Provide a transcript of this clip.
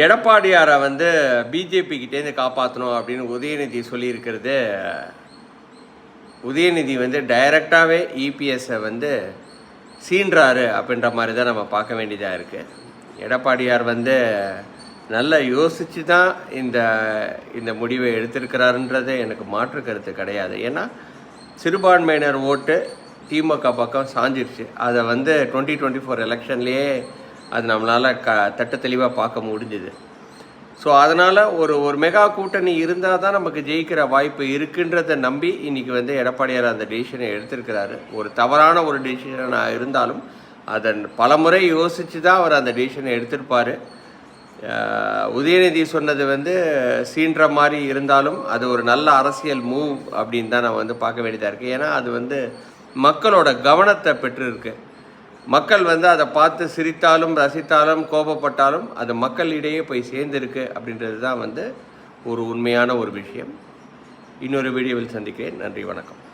எடப்பாடியாரை வந்து பிஜேபிக்கிட்டேருந்து காப்பாற்றணும் அப்படின்னு உதயநிதி சொல்லியிருக்கிறது. உதயநிதி வந்து டைரெக்டாகவே இபிஎஸ்ஸை வந்து சீன்றாரு அப்படின்ற மாதிரி தான் நம்ம பார்க்க வேண்டியதாக இருக்குது. எடப்பாடியார் வந்து நல்லா யோசித்து தான் இந்த முடிவை எடுத்திருக்கிறாருன்றது எனக்கு மாற்று கருத்து கிடையாது. ஏன்னா சிறுபான்மையினர் ஓட்டு திமுக பக்கம் சாஞ்சிருச்சு. அதை வந்து 2024 எலெக்ஷன்லேயே அது நம்மளால் தட்டு தெளிவாக பார்க்க முடிஞ்சுது. ஸோ அதனால் ஒரு மெகா கூட்டணி இருந்தால் தான் நமக்கு ஜெயிக்கிற வாய்ப்பு இருக்குன்றதை நம்பி இன்றைக்கி வந்து எடப்பாடியார் அந்த டெசிஷனை எடுத்திருக்கிறாரு. ஒரு தவறான ஒரு டெசிஷனாக இருந்தாலும் அதை பலமுறை யோசித்து தான் அவர் அந்த டெசிஷனை எடுத்திருப்பார். உதயநிதி சொன்னது வந்து சீன்ற மாதிரி இருந்தாலும் அது ஒரு நல்ல அரசியல் மூவ் அப்படின்னு தான் நான் வந்து பார்க்க வேண்டியதாக இருக்குது. ஏன்னா அது வந்து மக்களோட கவனத்தை பெற்றிருக்கு. மக்கள் வந்து அதை பார்த்து சிரித்தாலும் ரசித்தாலும் கோபப்பட்டாலும் அது மக்களிடையே போய் சேர்ந்துருக்கு அப்படின்றது தான் வந்து ஒரு உண்மையான ஒரு விஷயம். இன்னொரு வீடியோவில் சந்திக்கிறேன். நன்றி, வணக்கம்.